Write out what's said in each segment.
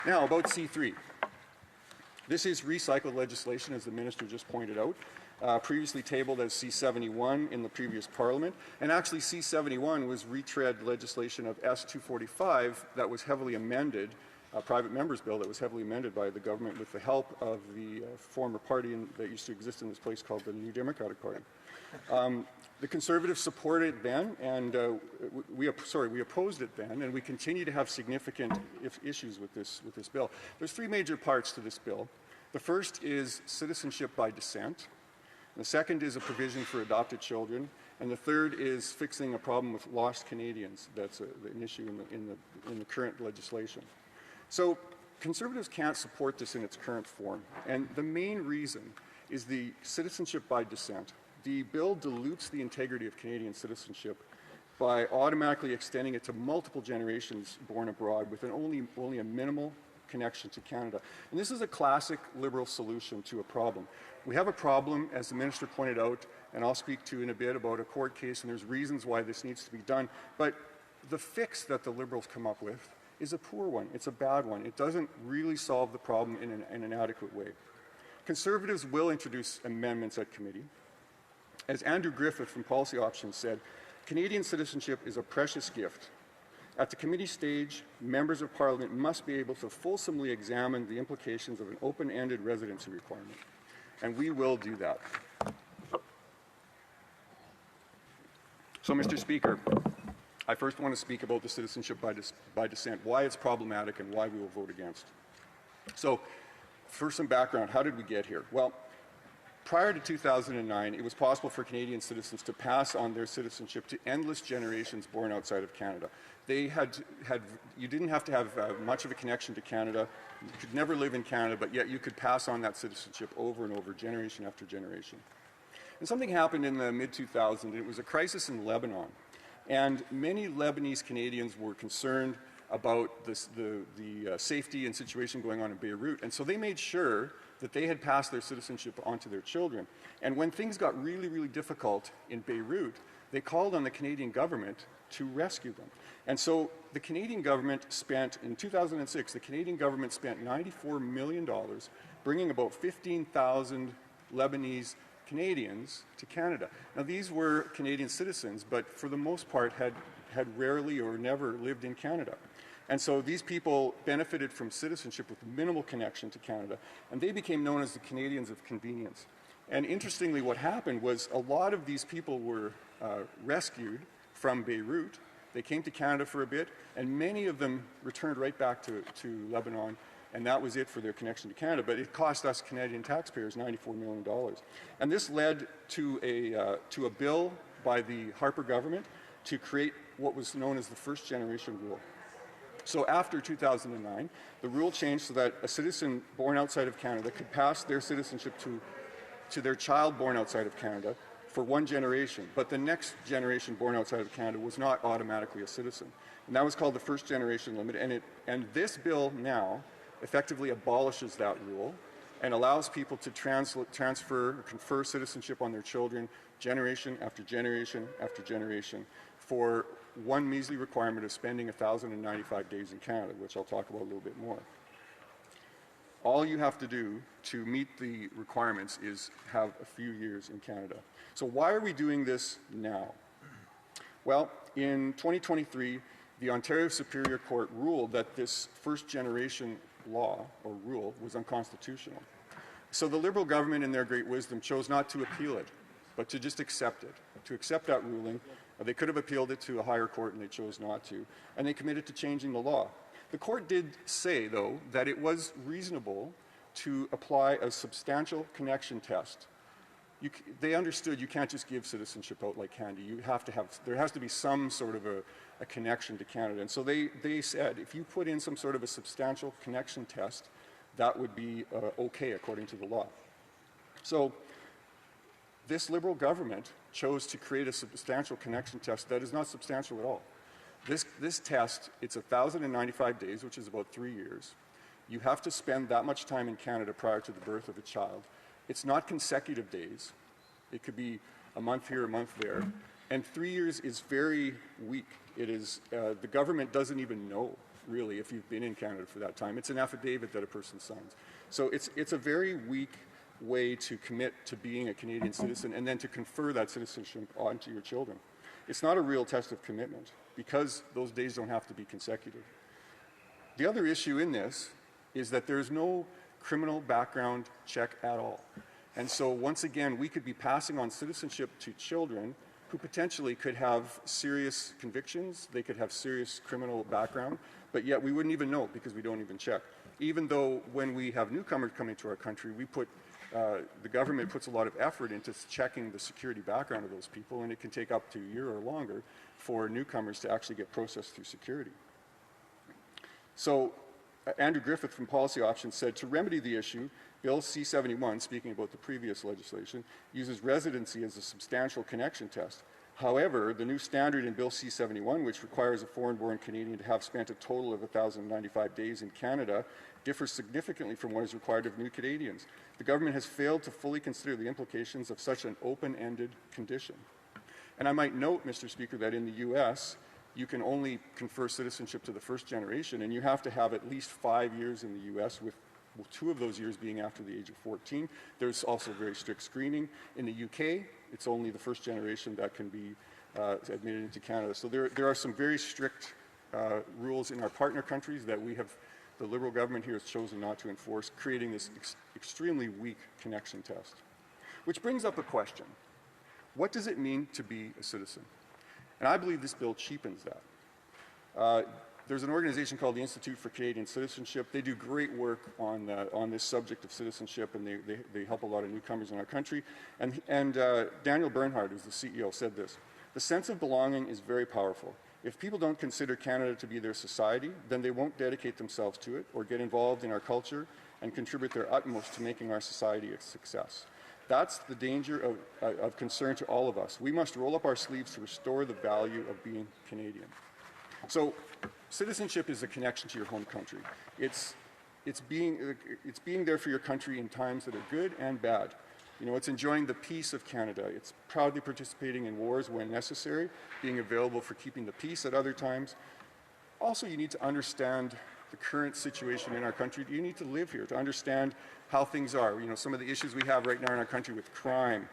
Now, about C3. This is recycled legislation, as the Minister just pointed out, previously tabled as C71 in the previous Parliament. And actually, C71 was retread legislation of S245 that was heavily amended, a private member's bill that was heavily amended by the government with the help of the former party that used to exist in this place called the New Democratic Party. The Conservatives supported it then, and we opposed it then, and we continue to have significant issues with this bill. There's three major parts to this bill. The first is citizenship by descent. The second is a provision for adopted children, and the third is fixing a problem with lost Canadians. That's an issue in the current legislation. So Conservatives can't support this in its current form, and the main reason is the citizenship by descent. The bill dilutes the integrity of Canadian citizenship by automatically extending it to multiple generations born abroad with only a minimal connection to Canada. And this is a classic Liberal solution to a problem. We have a problem, as the Minister pointed out, and I'll speak to in a bit about a court case, and there's reasons why this needs to be done, but the fix that the Liberals come up with is a poor one. It's a bad one. It doesn't really solve the problem in an adequate way. Conservatives will introduce amendments at committee. As Andrew Griffith from Policy Options said, Canadian citizenship is a precious gift. At the committee stage, members of Parliament must be able to fulsomely examine the implications of an open-ended residency requirement, and we will do that. So, Mr. Speaker, I first want to speak about the citizenship by descent, why it's problematic and why we will vote against. So, for some background, how did we get here? Well, prior to 2009, it was possible for Canadian citizens to pass on their citizenship to endless generations born outside of Canada. You didn't have to have much of a connection to Canada. You could never live in Canada, but yet you could pass on that citizenship over and over, generation after generation. And something happened in the mid-2000s. It was a crisis in Lebanon. And many Lebanese Canadians were concerned about the safety and situation going on in Beirut. And so they made sure that they had passed their citizenship on to their children. And when things got really, really difficult in Beirut, they called on the Canadian government to rescue them. And so the Canadian government spent, in 2006, the Canadian government spent $94 million bringing about 15,000 Lebanese Canadians to Canada. Now, these were Canadian citizens, but for the most part had rarely or never lived in Canada. And so these people benefited from citizenship with minimal connection to Canada, and they became known as the Canadians of convenience. And interestingly, what happened was a lot of these people were rescued from Beirut. They came to Canada for a bit, and many of them returned right back to Lebanon, and that was it for their connection to Canada. But it cost us Canadian taxpayers $94 million. And this led to a bill by the Harper government to create what was known as the first generation rule. So after 2009, the rule changed so that a citizen born outside of Canada could pass their citizenship to their child born outside of Canada for one generation, but the next generation born outside of Canada was not automatically a citizen. And that was called the first generation limit, and this bill now effectively abolishes that rule and allows people to transfer or confer citizenship on their children generation after generation after generation for one measly requirement of spending 1,095 days in Canada, which I'll talk about a little bit more. All you have to do to meet the requirements is have a few years in Canada. So why are we doing this now? Well, in 2023, the Ontario Superior Court ruled that this first generation law or rule was unconstitutional. So the Liberal government, in their great wisdom, chose not to appeal it, but to just accept it, to accept that ruling. They could have appealed it to a higher court, and they chose not to, and they committed to changing the law. The court did say, though, that it was reasonable to apply a substantial connection test. They understood you can't just give citizenship out like candy. There has to be some sort of a connection to Canada. And so they said, if you put in some sort of a substantial connection test, that would be okay according to the law. So this Liberal government chose to create a substantial connection test that is not substantial at all. This test, it's 1,095 days, which is about 3 years. You have to spend that much time in Canada prior to the birth of a child. It's not consecutive days. It could be a month here, a month there. And 3 years is very weak. It is, the government doesn't even know really, if you've been in Canada for that time. It's an affidavit that a person signs. So it's a very weak way to commit to being a Canadian citizen and then to confer that citizenship onto your children. It's not a real test of commitment because those days don't have to be consecutive. The other issue in this is that there's no criminal background check at all. And so once again, we could be passing on citizenship to children who potentially could have serious convictions, they could have serious criminal background, but yet we wouldn't even know because we don't even check. Even though when we have newcomers coming to our country, the government puts a lot of effort into checking the security background of those people, and it can take up to a year or longer for newcomers to actually get processed through security. So Andrew Griffith from Policy Options said, to remedy the issue, Bill C-71, speaking about the previous legislation, uses residency as a substantial connection test. However, the new standard in Bill C-71, which requires a foreign-born Canadian to have spent a total of 1,095 days in Canada, differs significantly from what is required of new Canadians. The government has failed to fully consider the implications of such an open-ended condition. And I might note, Mr. Speaker, that in the U.S., you can only confer citizenship to the first generation, and you have to have at least 5 years in the U.S., with 2 of those years being after the age of 14. There's also very strict screening. In the UK, it's only the first generation that can be admitted into Canada. So there are some very strict rules in our partner countries that the Liberal government here has chosen not to enforce, creating this extremely weak connection test. Which brings up a question. What does it mean to be a citizen? And I believe this bill cheapens that. There's an organization called the Institute for Canadian Citizenship. They do great work on this subject of citizenship, and they help a lot of newcomers in our country. And Daniel Bernhard, who's the CEO, said this: the sense of belonging is very powerful. If people don't consider Canada to be their society, then they won't dedicate themselves to it or get involved in our culture and contribute their utmost to making our society a success. That's the danger of concern to all of us. We must roll up our sleeves to restore the value of being Canadian. So citizenship is a connection to your home country. It's being there for your country in times that are good and bad. You know, it's enjoying the peace of Canada. It's proudly participating in wars when necessary, being available for keeping the peace at other times. Also, you need to understand the current situation in our country. You need to live here to understand how things are. You know, some of the issues we have right now in our country with crime,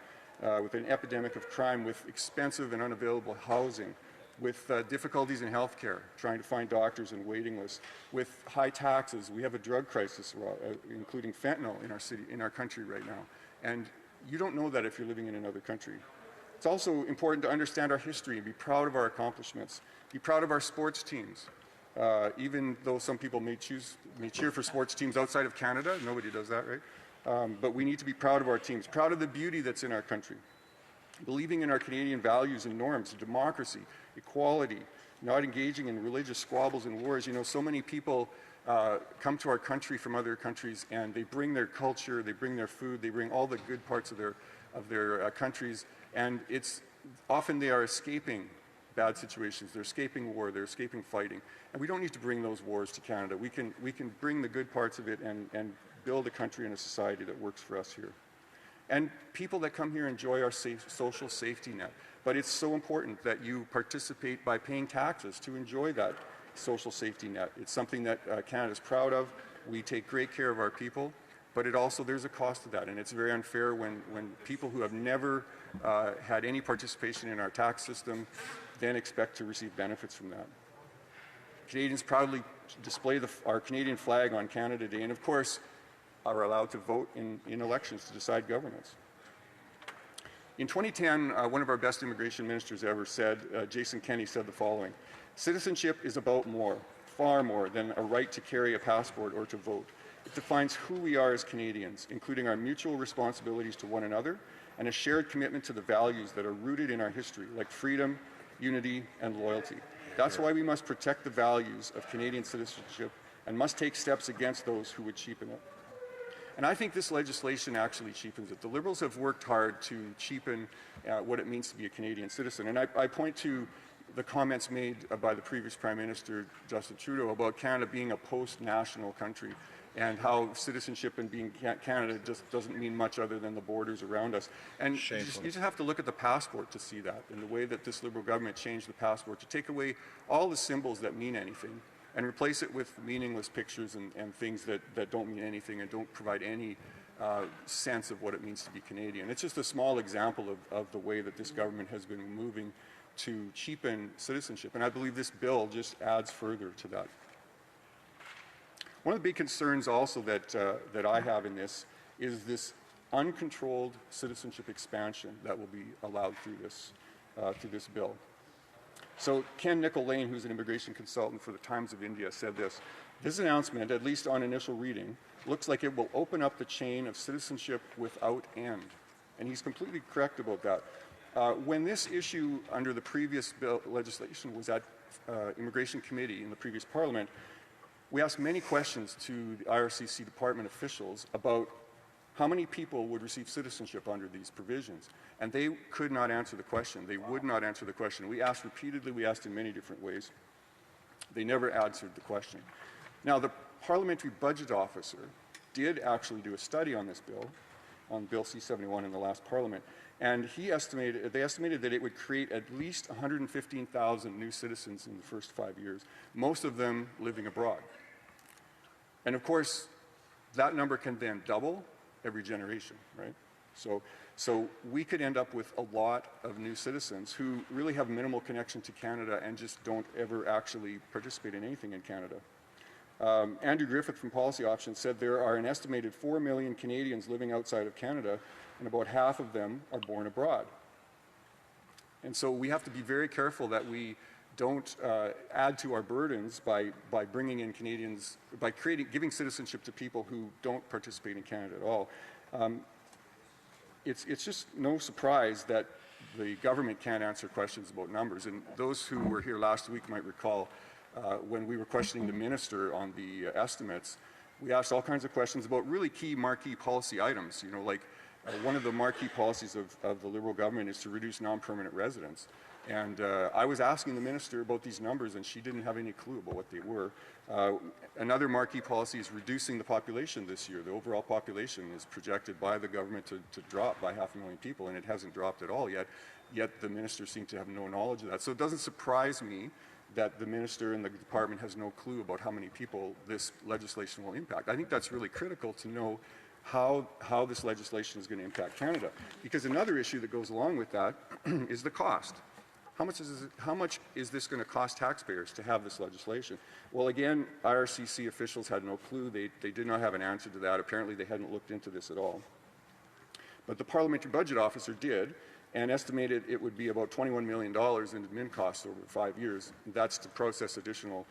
with an epidemic of crime, with expensive and unavailable housing, with difficulties in healthcare, trying to find doctors and waiting lists, with high taxes. We have a drug crisis, including fentanyl in our country right now. And you don't know that if you're living in another country. It's also important to understand our history and be proud of our accomplishments. Be proud of our sports teams. Even though some people may cheer for sports teams outside of Canada, nobody does that, right? But we need to be proud of our teams, proud of the beauty that's in our country. Believing in our Canadian values and norms, democracy, equality, not engaging in religious squabbles and wars. You know, so many people come to our country from other countries, and they bring their culture, they bring their food, they bring all the good parts of their countries, and it's often they are escaping bad situations. They're escaping war, they're escaping fighting, and we don't need to bring those wars to Canada. We can bring the good parts of it and build a country and a society that works for us here. And people that come here enjoy our social safety net. But it's so important that you participate by paying taxes to enjoy that social safety net. It's something that Canada's proud of. We take great care of our people, but there's a cost to that. And it's very unfair when people who have never had any participation in our tax system then expect to receive benefits from that. Canadians proudly display our Canadian flag on Canada Day, and of course, are allowed to vote in elections to decide governments. In 2010, one of our best immigration ministers ever said, Jason Kenney said the following: citizenship is about more, far more than a right to carry a passport or to vote. It defines who we are as Canadians, including our mutual responsibilities to one another and a shared commitment to the values that are rooted in our history, like freedom, unity, and loyalty. That's why we must protect the values of Canadian citizenship and must take steps against those who would cheapen it. And I think this legislation actually cheapens it. The Liberals have worked hard to cheapen what it means to be a Canadian citizen. And I point to the comments made by the previous Prime Minister, Justin Trudeau, about Canada being a post-national country and how citizenship and being Canada just doesn't mean much other than the borders around us. And you just have to look at the passport to see that, and the way that this Liberal government changed the passport to take away all the symbols that mean anything and replace it with meaningless pictures and things that don't mean anything and don't provide any sense of what it means to be Canadian. It's just a small example of the way that this government has been moving to cheapen citizenship, and I believe this bill just adds further to that. One of the big concerns also that I have in this is this uncontrolled citizenship expansion that will be allowed through this bill. So Ken Nicol-Lane, who's an immigration consultant for the Times of India, said this announcement, at least on initial reading, looks like it will open up the chain of citizenship without end. And he's completely correct about that. When this issue under the previous bill legislation was at Immigration Committee in the previous Parliament, we asked many questions to the IRCC department officials about how many people would receive citizenship under these provisions. And they could not answer the question. They would not answer the question. We asked repeatedly, we asked in many different ways. They never answered the question. Now, the Parliamentary Budget Officer did actually do a study on this bill, on Bill C-71 in the last Parliament, and they estimated that it would create at least 115,000 new citizens in the first 5 years, most of them living abroad. And of course, that number can then double every generation, right? So we could end up with a lot of new citizens who really have minimal connection to Canada and just don't ever actually participate in anything in Canada. Andrew Griffith from Policy Options said there are an estimated 4 million Canadians living outside of Canada, and about half of them are born abroad. And so we have to be very careful that we don't add to our burdens by bringing in Canadians, by giving citizenship to people who don't participate in Canada at all. It's just no surprise that the government can't answer questions about numbers. And those who were here last week might recall when we were questioning the minister on the estimates, we asked all kinds of questions about really key marquee policy items. You know, like one of the marquee policies of the Liberal government is to reduce non-permanent residents. And I was asking the minister about these numbers, and she didn't have any clue about what they were. Another marquee policy is reducing the population this year. The overall population is projected by the government to drop by 500,000 people, and it hasn't dropped at all yet. Yet the minister seemed to have no knowledge of that. So it doesn't surprise me that the minister and the department has no clue about how many people this legislation will impact. I think that's really critical to know how this legislation is going to impact Canada. Because another issue that goes along with that is the cost. How much is this going to cost taxpayers to have this legislation? Well, again, IRCC officials had no clue. They did not have an answer to that. Apparently, they hadn't looked into this at all. But the Parliamentary Budget Officer did, and estimated it would be about $21 million in admin costs over 5 years. That's to process additional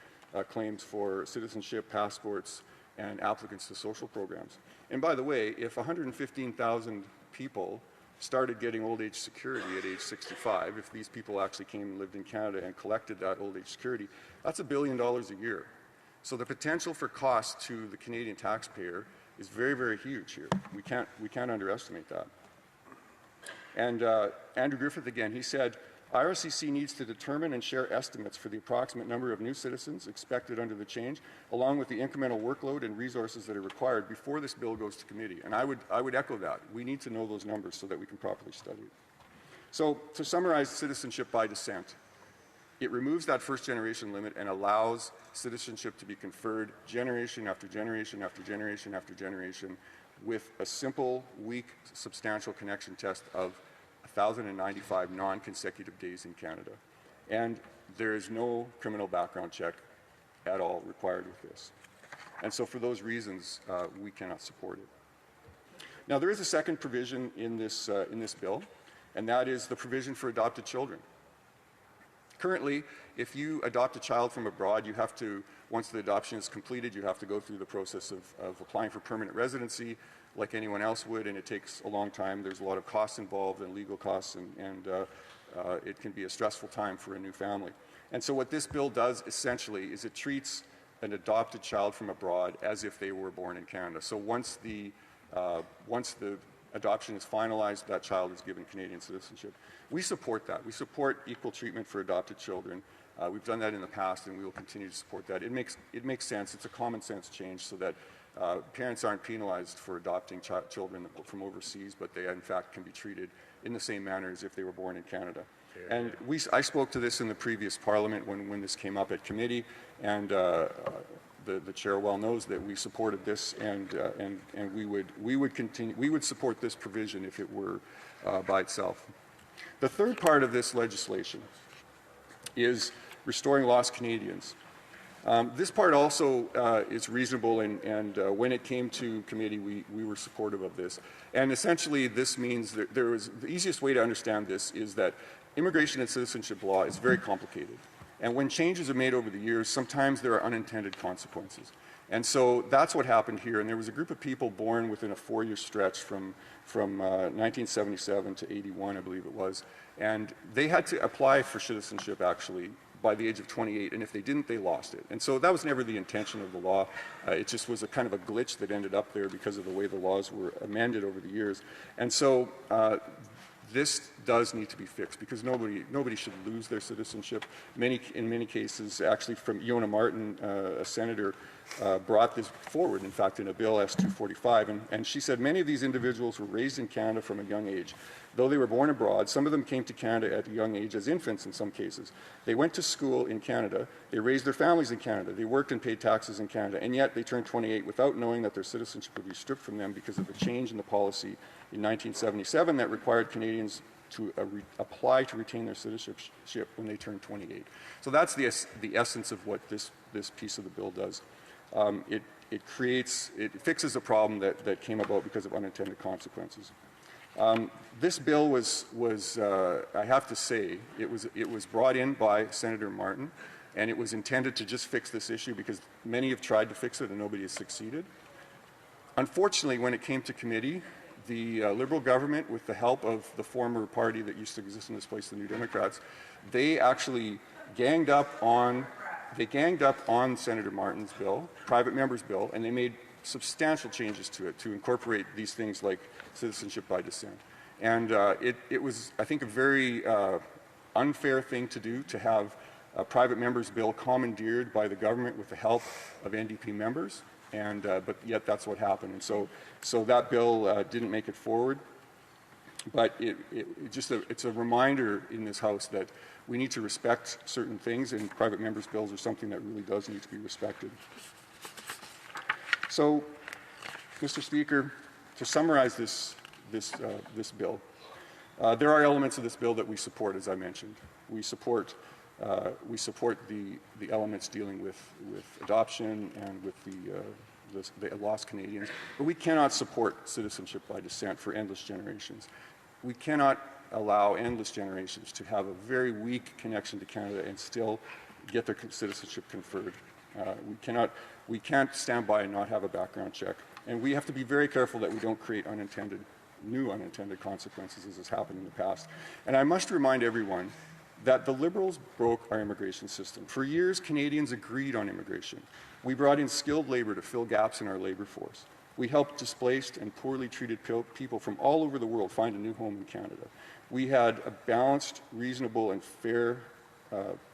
claims for citizenship, passports, and applicants to social programs. And by the way, if 115,000 people started getting old age security at age 65, if these people actually came and lived in Canada and collected that old age security, that's $1 billion a year. So the potential for cost to the Canadian taxpayer is very, very huge here. We can't underestimate that. And Andrew Griffith again, he said, IRCC needs to determine and share estimates for the approximate number of new citizens expected under the change, along with the incremental workload and resources that are required before this bill goes to committee. And I would echo that. We need to know those numbers so that we can properly study it. So to summarize citizenship by descent, it removes that first generation limit and allows citizenship to be conferred generation after generation after generation after generation with a simple, weak, substantial connection test of 1,095 non-consecutive days in Canada. And there is no criminal background check at all required with this. And so for those reasons, we cannot support it. Now, there is a second provision in this bill, and that is the provision for adopted children. Currently, if you adopt a child from abroad, you have to, once the adoption is completed, you have to go through the process of applying for permanent residency like anyone else would, and it takes a long time. There's a lot of costs involved and legal costs, and it can be a stressful time for a new family. And so what this bill does essentially is it treats an adopted child from abroad as if they were born in Canada. So once the adoption is finalized, that child is given Canadian citizenship. We support that. We support equal treatment for adopted children. We've done that in the past, and we will continue to support that. It makes sense. It's a common sense change so that parents aren't penalized for adopting children from overseas, but they in fact can be treated in the same manner as if they were born in Canada. And I spoke to this in the previous Parliament when this came up at committee, And the chair well knows that we supported this, and we would support this provision if it were by itself. The third part of this legislation is restoring lost Canadians. This part also is reasonable, and when it came to committee, we were supportive of this. And essentially, this means that the easiest way to understand this is that immigration and citizenship law is very complicated. And when changes are made over the years, sometimes there are unintended consequences. And so that's what happened here. And there was a group of people born within a 4-year stretch from 1977 to 81, I believe it was. And they had to apply for citizenship, actually, by the age of 28, and if they didn't, they lost it. And so that was never the intention of the law. It just was a kind of a glitch that ended up there because of the way the laws were amended over the years. And so this does need to be fixed, because nobody should lose their citizenship. In many cases, actually from Iona Martin, a senator, brought this forward, in fact, in a bill S-245, and she said many of these individuals were raised in Canada from a young age. Though they were born abroad, some of them came to Canada at a young age as infants in some cases. They went to school in Canada, they raised their families in Canada, they worked and paid taxes in Canada, and yet they turned 28 without knowing that their citizenship would be stripped from them because of a change in the policy in 1977 that required Canadians to apply to retain their citizenship when they turned 28. So that's the essence of what this piece of the bill does. It fixes a problem that came about because of unintended consequences. This bill was I have to say, it was brought in by Senator Martin, and it was intended to just fix this issue because many have tried to fix it and nobody has succeeded. Unfortunately, when it came to committee, the Liberal government, with the help of the former party that used to exist in this place, the New Democrats, they actually ganged up on Senator Martin's bill, private member's bill, and they made substantial changes to it to incorporate these things like citizenship by descent. And it was, I think, a very unfair thing to do, to have a private member's bill commandeered by the government with the help of NDP members, and but yet that's what happened. And so that bill didn't make it forward. But it's a reminder in this House that we need to respect certain things, and private members' bills are something that really does need to be respected. So, Mr. Speaker, to summarize this bill, there are elements of this bill that we support, as I mentioned. We support the elements dealing with adoption and with the lost Canadians, but we cannot support citizenship by descent for endless generations. We cannot allow endless generations to have a very weak connection to Canada and still get their citizenship conferred. We can't stand by and not have a background check. And we have to be very careful that we don't create new unintended consequences, as has happened in the past. And I must remind everyone that the Liberals broke our immigration system. For years, Canadians agreed on immigration. We brought in skilled labor to fill gaps in our labor force. We helped displaced and poorly treated people from all over the world find a new home in Canada. We had a balanced, reasonable, and fair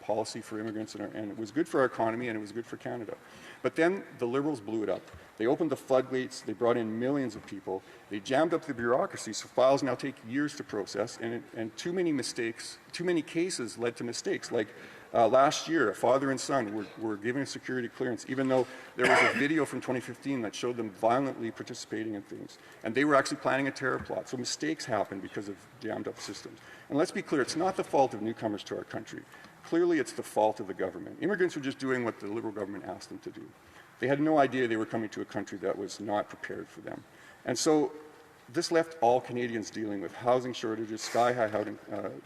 policy for immigrants, and it was good for our economy and it was good for Canada. But then the Liberals blew it up. They opened the floodgates, they brought in millions of people, they jammed up the bureaucracy, so files now take years to process, and too many cases led to mistakes. Like last year, a father and son were given a security clearance, even though there was a video from 2015 that showed them violently participating in things. And they were actually planning a terror plot. So mistakes happen because of jammed up systems. And let's be clear, it's not the fault of newcomers to our country. Clearly, it's the fault of the government. Immigrants were just doing what the Liberal government asked them to do. They had no idea they were coming to a country that was not prepared for them. And so this left all Canadians dealing with housing shortages, sky-high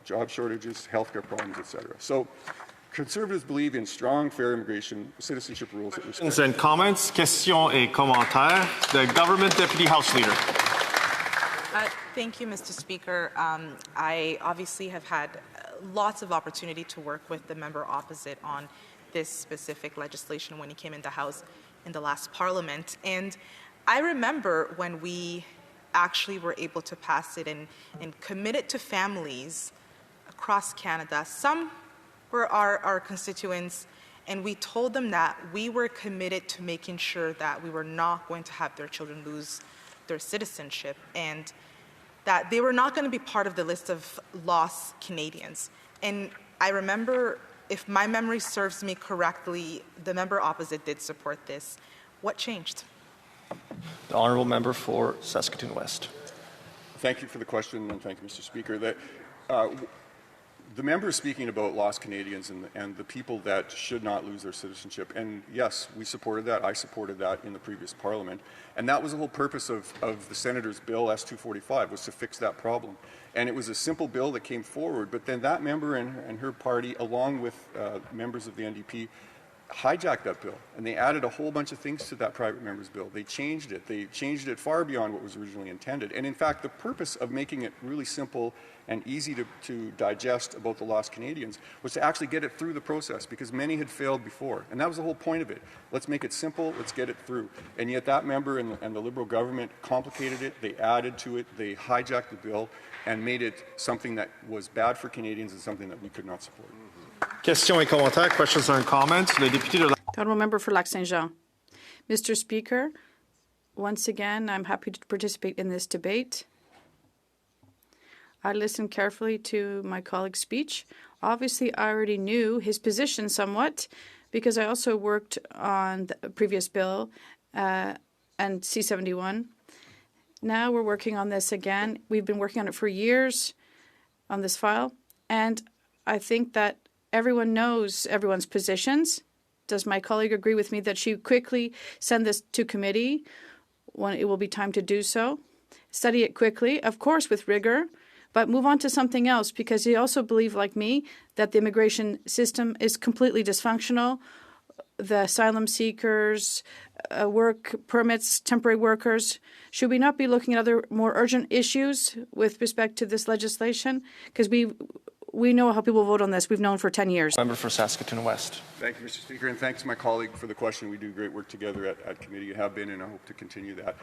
job shortages, healthcare problems, etc. So Conservatives believe in strong, fair immigration, citizenship rules that respect. Questions and comments, questions et commentaires. The Government Deputy House Leader. Thank you, Mr. Speaker. I obviously have had lots of opportunity to work with the member opposite on this specific legislation when he came into House in the last Parliament. And I remember when we actually were able to pass it and commit it to families across Canada. Some were our constituents, and we told them that we were committed to making sure that we were not going to have their children lose their citizenship, and that they were not going to be part of the list of lost Canadians. And I remember if my memory serves me correctly, the member opposite did support this. What changed? The honourable member for Saskatoon West. Thank you for the question, and thank you, Mr. Speaker. The member is speaking about lost Canadians and the people that should not lose their citizenship. And yes, we supported that. I supported that in the previous Parliament. And that was the whole purpose of the Senator's Bill S-245, was to fix that problem. And it was a simple bill that came forward, but then that member and her party, along with members of the NDP, hijacked that bill, and they added a whole bunch of things to that private member's bill. They changed it. They changed it far beyond what was originally intended. And in fact, the purpose of making it really simple and easy to digest about the lost Canadians was to actually get it through the process, because many had failed before. And that was the whole point of it. Let's make it simple, let's get it through. And yet that member and the Liberal government complicated it, they added to it, they hijacked the bill, and made it something that was bad for Canadians and something that we could not support. Questions et commentaires. Questions and comments. Le député de la... Honourable Member for Lac-Saint-Jean. Mr. Speaker, once again, I'm happy to participate in this debate. I listened carefully to my colleague's speech. Obviously, I already knew his position somewhat because I also worked on the previous bill and C-71. Now we're working on this again. We've been working on it for years on this file, and I think that everyone knows everyone's positions. Does my colleague agree with me that she quickly send this to committee when it will be time to do so? Study it quickly, of course, with rigor, but move on to something else, because he also believes, like me, that the immigration system is completely dysfunctional. The asylum seekers, work permits, temporary workers. Should we not be looking at other more urgent issues with respect to this legislation? Because we know how people vote on this. We've known for 10 years. Member for Saskatoon West. Thank you, Mr. Speaker, and thanks to my colleague for the question. We do great work together at committee. You have been, and I hope to continue that.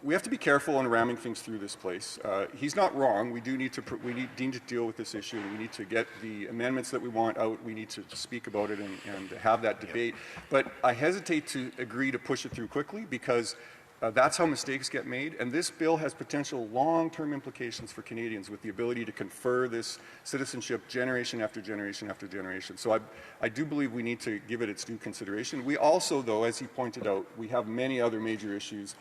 We have to be careful on ramming things through this place. He's not wrong. We need to deal with this issue. We need to get the amendments that we want out. We need to speak about it and have that debate. But I hesitate to agree to push it through quickly, because that's how mistakes get made, and this bill has potential long-term implications for Canadians with the ability to confer this citizenship generation after generation after generation. So I do believe we need to give it its due consideration. We also, though, as he pointed out, we have many other major issues.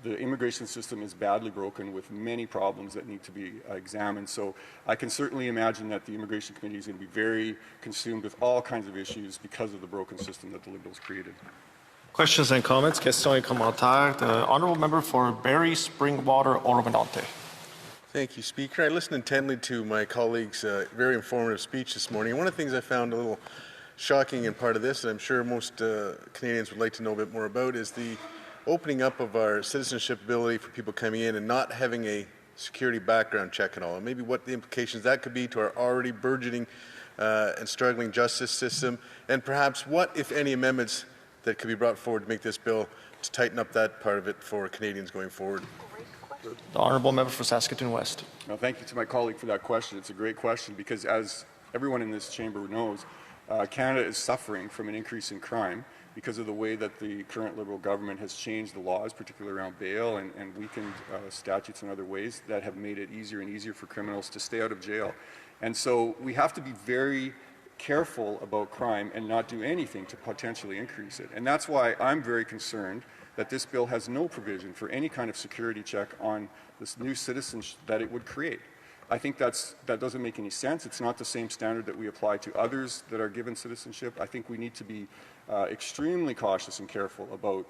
The immigration system is badly broken with many problems that need to be examined. So I can certainly imagine that the Immigration Committee is going to be very consumed with all kinds of issues because of the broken system that the Liberals created. Questions and comments. Questions et commentaires. The honourable member for Barrie, Springwater, Oro-Medonte. Thank you, Speaker. I listened intently to my colleague's very informative speech this morning. One of the things I found a little shocking in part of this, and I'm sure most Canadians would like to know a bit more about, is the opening up of our citizenship ability for people coming in and not having a security background check and all, and maybe what the implications that could be to our already burgeoning and struggling justice system, and perhaps what, if any, amendments that could be brought forward to make this bill to tighten up that part of it for Canadians going forward. The honourable member for Saskatoon West. Well, thank you to my colleague for that question. It's a great question, because as everyone in this chamber knows, Canada is suffering from an increase in crime because of the way that the current Liberal government has changed the laws, particularly around bail, and weakened statutes in other ways that have made it easier and easier for criminals to stay out of jail. And so we have to be very careful about crime and not do anything to potentially increase it. And that's why I'm very concerned that this bill has no provision for any kind of security check on this new citizenship that it would create. I think that doesn't make any sense. It's not the same standard that we apply to others that are given citizenship. I think we need to be extremely cautious and careful about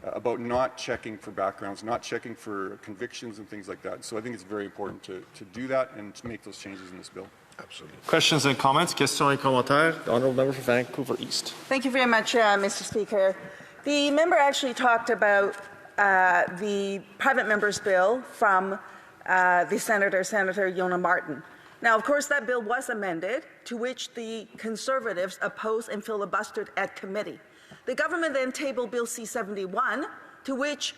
about not checking for backgrounds, not checking for convictions and things like that. So I think it's very important to do that and to make those changes in this bill. Absolutely. Questions and comments. Questions et commentaires. The honourable member for Vancouver East. Thank you very much, Mr. Speaker. The member actually talked about the private member's bill from the Senator Yona Martin. Now, of course, that bill was amended, to which the Conservatives opposed and filibustered at committee. The government then tabled Bill C-71, to which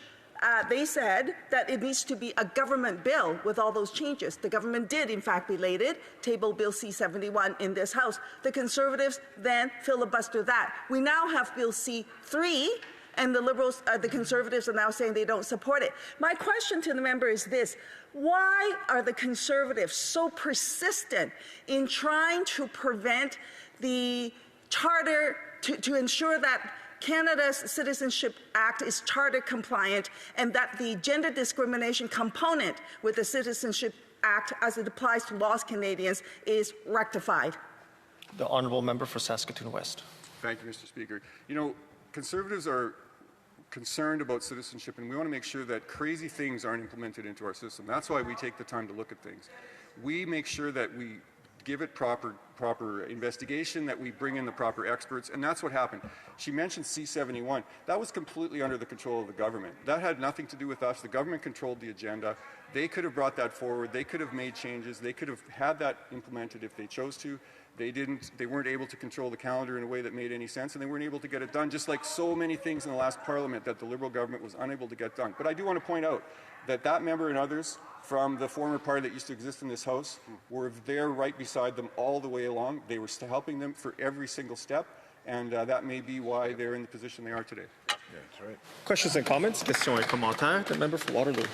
they said that it needs to be a government bill with all those changes. The government did, in fact, belated, table Bill C-71 in this House. The Conservatives then filibustered that. We now have Bill C-3, and the Liberals, the Conservatives are now saying they don't support it. My question to the member is this: why are the Conservatives so persistent in trying to prevent the Charter, to ensure that Canada's Citizenship Act is Charter compliant and that the gender discrimination component with the Citizenship Act as it applies to lost Canadians is rectified? The honourable member for Saskatoon West. Thank you, Mr. Speaker. You know, Conservatives are concerned about citizenship, and we want to make sure that crazy things aren't implemented into our system. That's why we take the time to look at things. We make sure that we give it proper investigation, that we bring in the proper experts, and that's what happened. She mentioned C-71. That was completely under the control of the government. That had nothing to do with us. The government controlled the agenda. They could have brought that forward. They could have made changes. They could have had that implemented if they chose to. They didn't. They weren't able to control the calendar in a way that made any sense, and they weren't able to get it done, just like so many things in the last Parliament that the Liberal government was unable to get done. But I do want to point out that that member and others from the former party that used to exist in this House were there right beside them all the way along. They were helping them for every single step, and that may be why they're in the position they are today. Yeah, that's right. Questions and comments? Questions et commentaires. The member for Waterloo.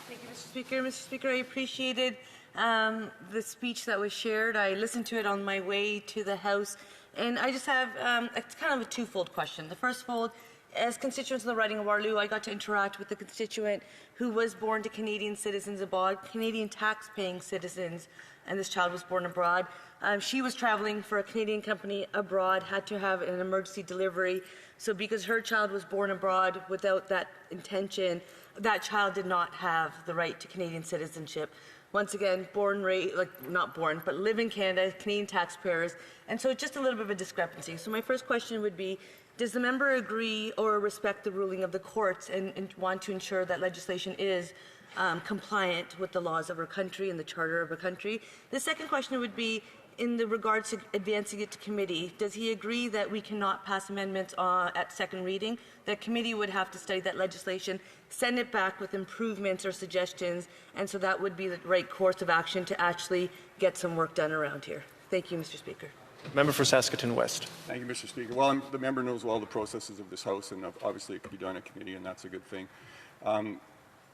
Thank you, Mr. Speaker. Mr. Speaker, I appreciated the speech that was shared. I listened to it on my way to the House, and I just have it's kind of a twofold question. The first fold, as constituents in the riding of Waterloo, I got to interact with a constituent who was born to Canadian citizens abroad, Canadian tax-paying citizens, and this child was born abroad. She was traveling for a Canadian company abroad, had to have an emergency delivery. So because her child was born abroad without that intention, that child did not have the right to Canadian citizenship. Once again, not born, but live in Canada, Canadian taxpayers, and so just a little bit of a discrepancy. So my first question would be, does the member agree or respect the ruling of the courts and want to ensure that legislation is compliant with the laws of our country and the charter of our country? The second question would be, in the regards to advancing it to committee, does he agree that we cannot pass amendments at second reading? That committee would have to study that legislation, send it back with improvements or suggestions, and so that would be the right course of action to actually get some work done around here. Thank you, Mr. Speaker. Member for Saskatoon West. Thank you, Mr. Speaker. Well, the member knows well the processes of this House, and obviously it could be done at committee, and that's a good thing.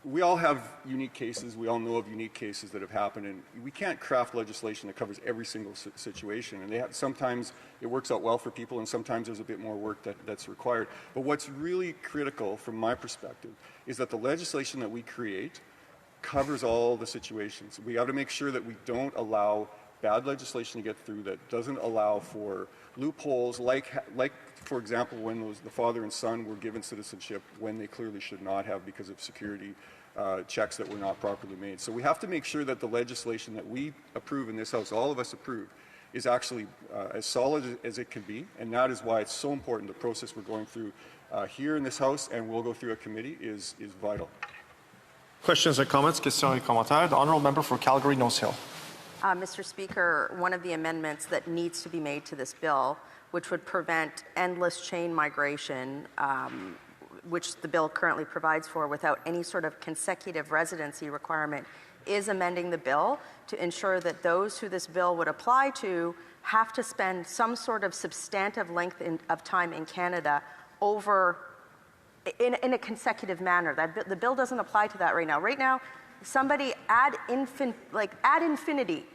We all have unique cases. We all know of unique cases that have happened, and we can't craft legislation that covers every single situation. And sometimes it works out well for people, and sometimes there's a bit more work that's required. But what's really critical, from my perspective, is that the legislation that we create covers all the situations. We have to make sure that we don't allow bad legislation to get through, that doesn't allow for loopholes, like for example, when the father and son were given citizenship when they clearly should not have because of security checks that were not properly made. So we have to make sure that the legislation that we approve in this House, all of us approve, is actually as solid as it can be, and that is why it's so important. The process we're going through here in this House, and we'll go through a committee, is vital. Questions and comments? Questions et commentaires. The honourable member for Calgary Nose Hill. Mr. Speaker, one of the amendments that needs to be made to this bill, which would prevent endless chain migration, which the bill currently provides for without any sort of consecutive residency requirement, is amending the bill to ensure that those who this bill would apply to have to spend some sort of substantive length of time in Canada in a consecutive manner. The bill doesn't apply to that right now. Right now, somebody ad infinity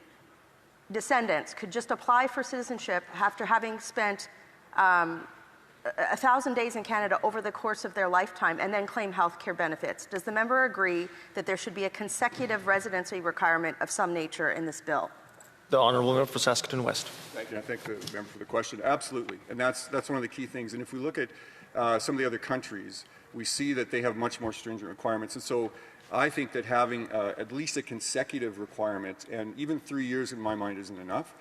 descendants could just apply for citizenship after having spent 1,000 days in Canada over the course of their lifetime and then claim health care benefits. Does the member agree that there should be a consecutive residency requirement of some nature in this bill? The honourable member for Saskatoon West. Thank you. I thank the member for the question. Absolutely. And that's one of the key things. And if we look at some of the other countries, we see that they have much more stringent requirements. And so I think that having at least a consecutive requirement, and even 3 years in my mind isn't enough.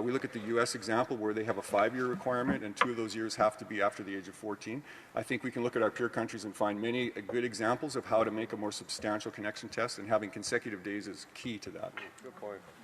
We look at the U.S. example where they have a 5-year requirement, and 2 of those years have to be after the age of 14. I think we can look at our peer countries and find many good examples of how to make a more substantial connection test, and having consecutive days is key to that. Good point.